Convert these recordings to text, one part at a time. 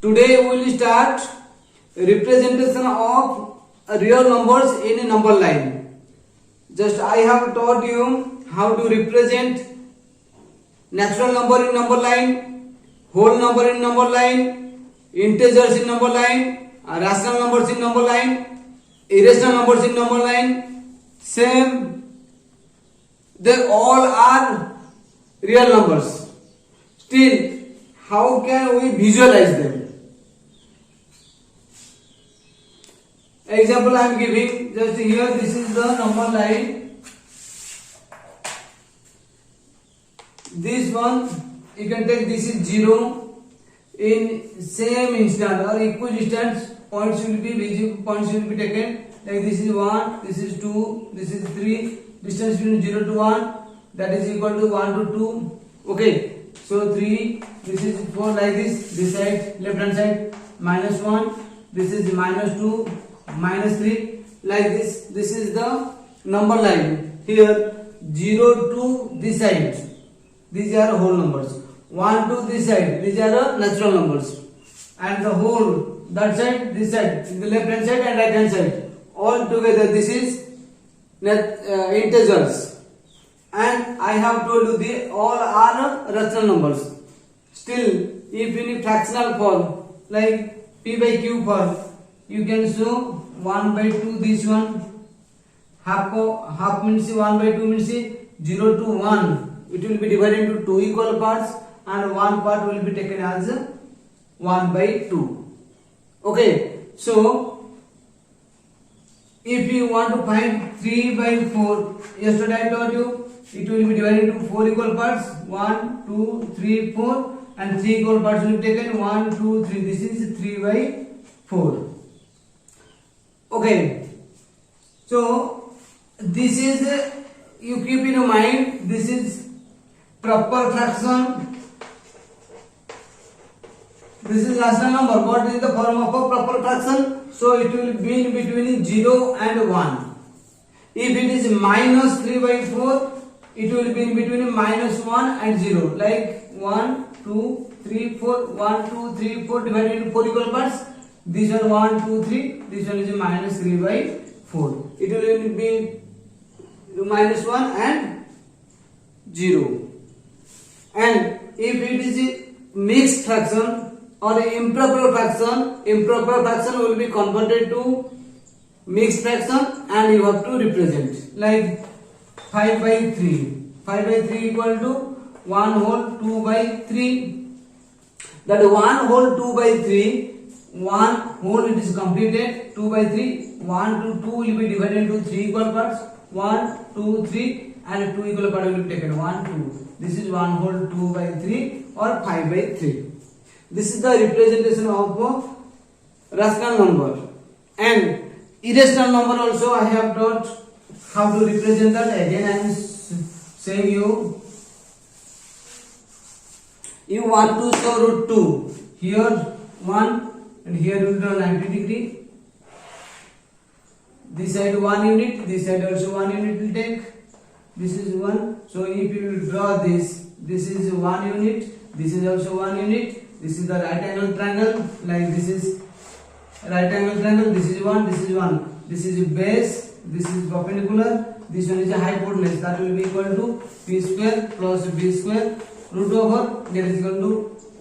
Today we will start representation of real numbers in a number line. Just I have taught you how to represent natural number in number line, whole number in number line, integers in number line, rational numbers in number line, irrational numbers in number line. Same, they all are real numbers. Still, how can we visualize them? Example I am giving just here. This is the number line. This one you can take. This is 0. In same instant or equidistant points will be visible. Points will be taken. Like this is 1. This is 2. This is 3. Distance between 0 to 1, that is equal to 1 to 2. Okay. So 3. This is 4 like this. This side, left hand side, -1. This is -2. -3 like this. This is the number line. Here 0 to this side, these are whole numbers. 1 to this side, these are natural numbers. And the whole, that side, this side, the left hand side and right hand side, all together this is integers. And I have told you they all are rational numbers. Still, if in fractional form like p by q form, you can show 1 by 2 this one. Half means 1 by 2 means 0 to 1. It will be divided into 2 equal parts and one part will be taken as 1 by 2. Okay. So, if you want to find 3 by 4, yesterday I told you it will be divided into 4 equal parts. 1, 2, 3, 4 and 3 equal parts will be taken. 1, 2, 3. This is 3 by 4. Okay, so this is, you keep in mind, this is proper fraction. This is rational number. What is the form of a proper fraction? So it will be in between 0 and 1. If it is -3 by 4, it will be in between -1 and 0. Like 1, 2, 3, 4. 1, 2, 3, 4 divided into 4 equal parts. This one 1, 2, 3. This one is -3 by 4. It will be -1 and 0. And if it is a mixed fraction or improper fraction will be converted to mixed fraction and you have to represent. Like 5 by 3. 5 by 3 equal to 1 whole 2 by 3. That 1 whole 2 by 3. 1 whole it is completed. 2 by 3. 1 to 2 will be divided into 3 equal parts. 1, 2, 3 and 2 equal parts will be taken. 1, 2. This is 1 whole 2 by 3 or 5 by 3. This is the representation of a rational number. And irrational number also I have taught how to represent that. Again I am saying you want to show root 2. Here 1 and here you will draw 90 degree. This side 1 unit, this side also 1 unit will take. This is 1. So if you will draw this is 1 unit, this is also 1 unit. This is the right angle triangle. Like this is right angle triangle. This is 1, this is 1. This is base, this is perpendicular. This one is a hypotenuse. That will be equal to p square plus b square root over, that is equal to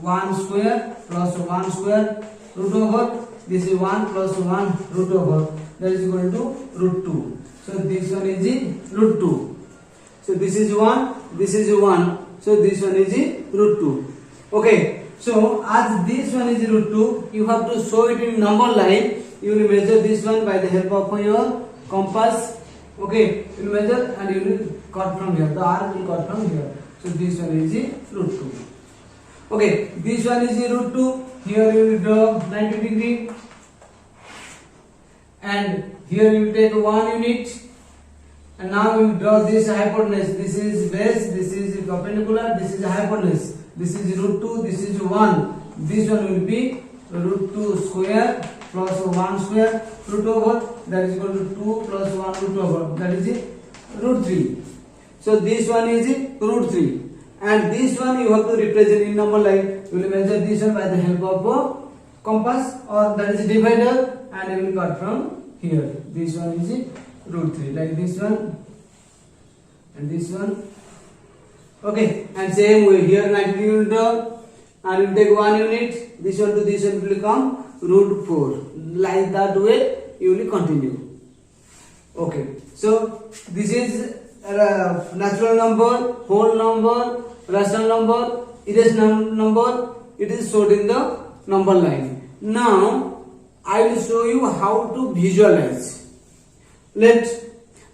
1 square plus 1 square root over, this is 1 plus 1 root over, that is equal to root 2. So this one is root 2. So this is 1, this is 1. So this one is root 2. Okay. So as this one is root 2, you have to show it in number line. You will measure this one by the help of your compass. Okay. You will measure and you will cut from here. The arc will cut from here. So this one is root 2. Okay. This one is root 2. Here you will draw 90 degree. And here you will take 1 unit. And now we will draw this hypotenuse. This is base, this is perpendicular, this is hypotenuse. This is root 2, this is 1. This one will be root 2 square plus 1 square root over, that is equal to 2 plus 1 root over, that is root 3. So this one is root 3. And this one you have to represent in number line. You will measure this one by the help of compass or that is divider, and you will cut from here. This one is root 3, like this one and this one. Okay, and same way here 90 you will draw, and you take 1 unit. This one to this one will become root 4. Like that way you will continue. Okay, so this is natural number, whole number, rational number, irrational number. It is stored in the number line. Now I will show you how to visualize. Let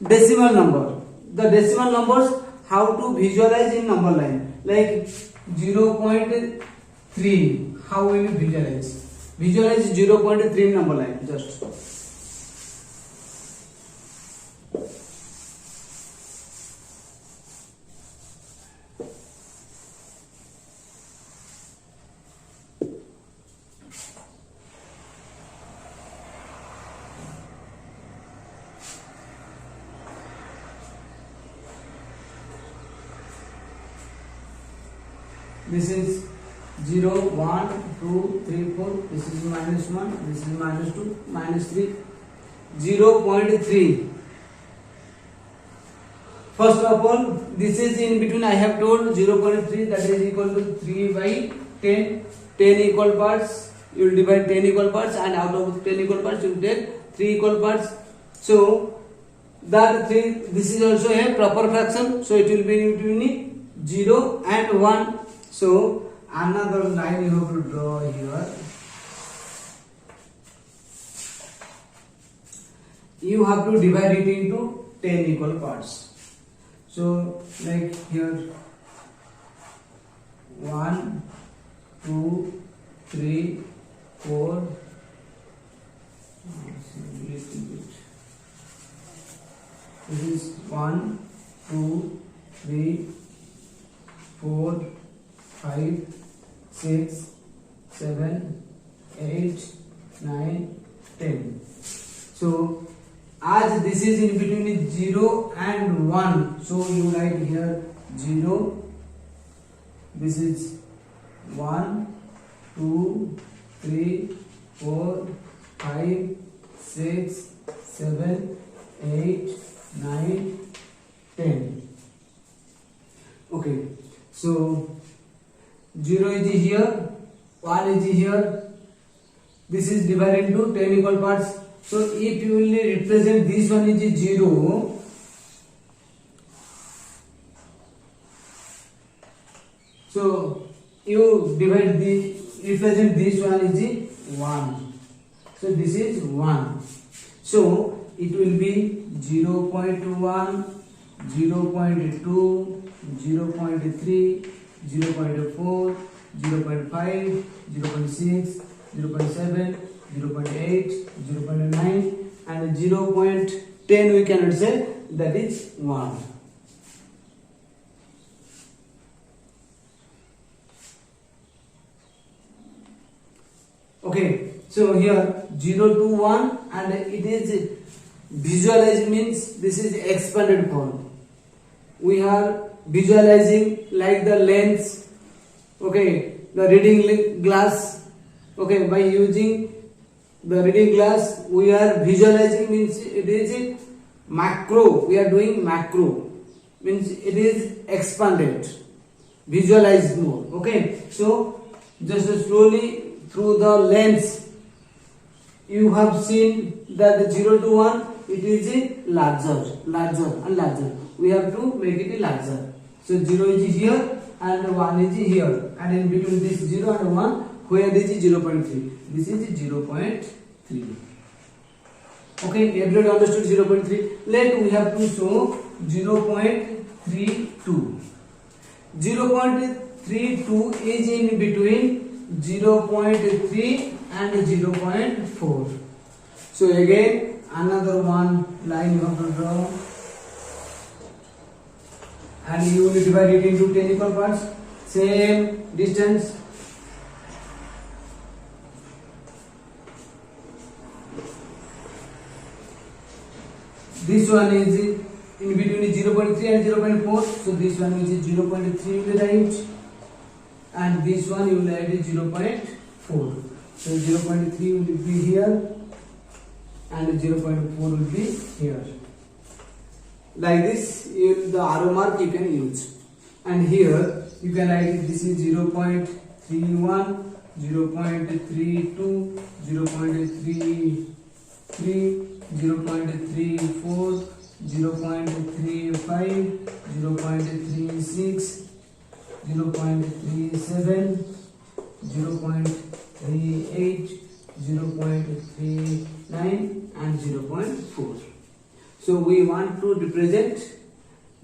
decimal number. The decimal numbers how to visualize in number line. Like 0.3. How will you visualize? Visualize 0.3 number line. Just. This is 0, 1, 2, 3, 4. This is minus 1. This is minus 2, minus 3. 0.3. First of all, this is in between. I have told 0.3, that is equal to 3 by 10. 10 equal parts. You will divide 10 equal parts, and out of 10 equal parts, you will take 3 equal parts. So that 3. This is also a proper fraction. So it will be in between 0 and 1. So another line you have to draw here. You have to divide it into 10 equal parts. So like here 1, 2, 3, 4. This is 1, 2, 3, 4, 5, 6, 7, 8, 9, 10. So as this is in between 0 and 1, so you write here 0. This is 1, 2, 3, 4, 5, 6, 7, 8, 9, 10. Okay, so 0 is here, 1 is here. This is divided into 10 equal parts. So if you will represent this one is 0, so you divide the represent this one is 1. So this is 1. So it will be 0.1, 0.2, 0.3, 0.4, 0.5, 0.6, 0.7, 0.8, 0.9, and 0.10 we cannot say, that is 1. Okay, so here 0 to 1, and it is visualized, means this is expanded form. We are visualizing like the lens, okay, the reading glass. Okay, by using the reading glass we are visualizing, means it is macro. We are doing macro, means it is expanded, visualized more. Okay, so just slowly through the lens you have seen that 0 to 1 it is larger and larger. We have to make it larger. So 0 is here and 1 is here, and in between this 0 and 1 where this is 0.3, this is 0.3. Okay, everybody understood 0.3. Let we have to show 0.32. 0.32 is in between 0.3 and 0.4. So again another one line you have to draw, and you will divide it into 10 equal parts, same distance. This one is in between 0.3 and 0.4, so this one is 0.3 you will write, and this one you will write 0.4. So 0.3 will be here and 0.4 will be here. Like this, the arrow mark you can use. And here you can write it, this is 0.31, 0.32, 0.33, 0.34, 0.35, 0.36, 0.37, 0.38, 0.39 and 0.4. So we want to represent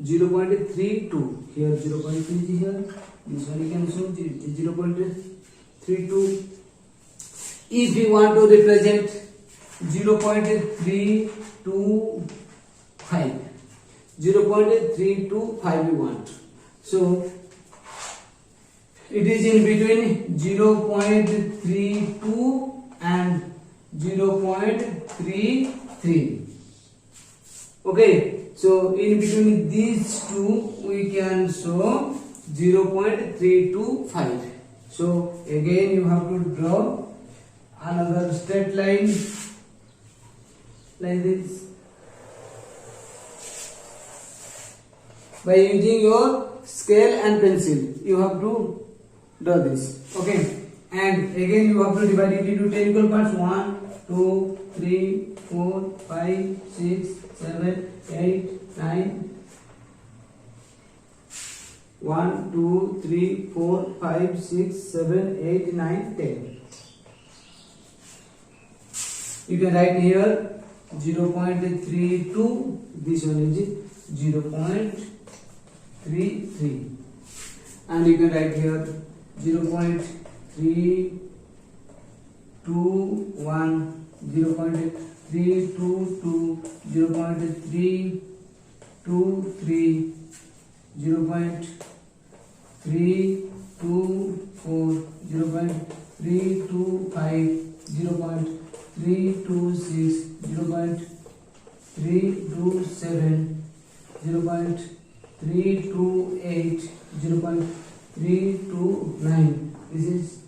0.32 here, 0.3 here, this one you can assume 0.32. If we want to represent 0.325, 0.325 we want. So it is in between 0.32 and 0.33. Okay, so in between these two we can show 0.325. So again you have to draw another straight line like this by using your scale and pencil. You have to draw this. Okay, and again you have to divide it into 10 equal parts. 1, 2, 3, 4, 5, 6, 7, 8, 9. 1, 2, 3, 4, 5, 6, 7, 8, 9, 10. You can write here 0.32. This one is 0.33, and you can write here 0.321, 0.322, 0.323, 0.324, 0.325, 0.326, 0.327, 0.328, 0.329. This is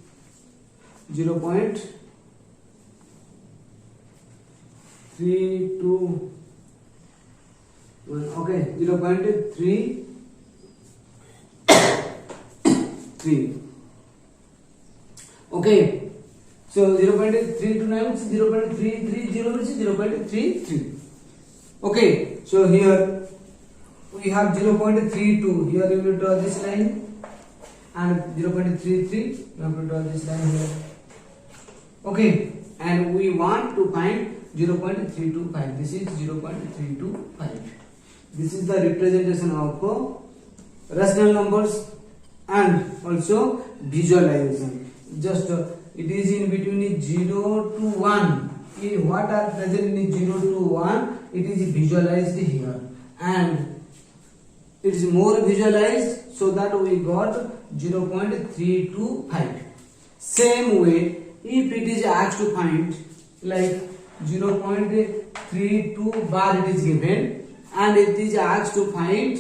0.321. Okay, 0.33. Okay, so 0.329 is 0.330 is 0.33. Okay, so here we have 0.32. Here you will draw this line, and 0.33 you have to draw this line here. Okay, and we want to find 0.325. This is 0.325. This is the representation of rational numbers and also visualization. Just it is in between 0 to 1. What are present in 0 to 1? It is visualized here, and it is more visualized, so that we got 0.325. Same way, if it is asked to find like 0.32 bar it is given, and it is asked to find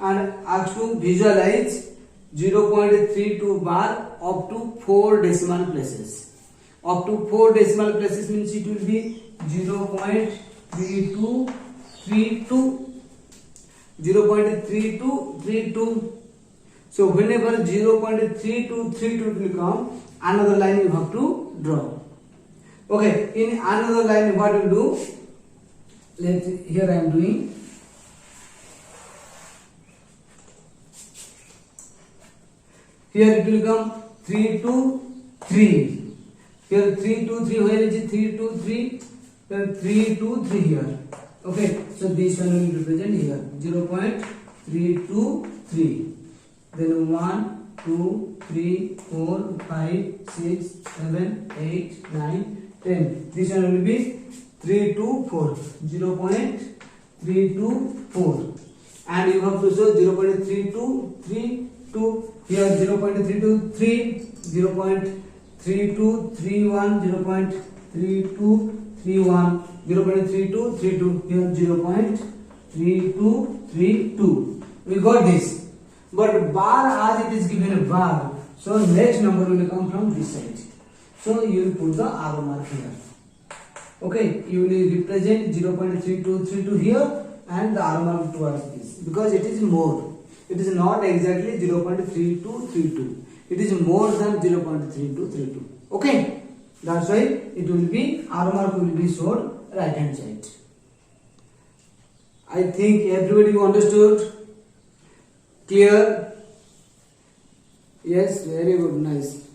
and asked to visualize 0.32 bar up to 4 decimal places. Up to 4 decimal places means it will be 0.3232, 0.3232. So whenever 0.3232 will come, another line you have to draw. Okay, in another line what you do? Here I am doing. Here it will come 3 to 3. Here 3 to 3. Where is it? 3 to 3. Here 3 to 3 here. Okay, so this one will represent here 0.323. Then 1, 2, 3, 4, 5, 6, 7, 8, 9, 10. This one will be 3 to 4. 0.324. And you have to show 0.3232. Here 0.323, 0.3231, 0.3231, 0.3232. Here 0.3232. We got this. But bar, as it is given a bar, so next number will come from this side. So you will put the arrow mark here. Okay, you will represent 0.3232 here and the arrow mark towards this because it is more. It is not exactly 0.3232. It is more than 0.3232. Okay, that's why it will be arrow mark will be shown right hand side. I think everybody understood. Clear? Yes, very good, nice.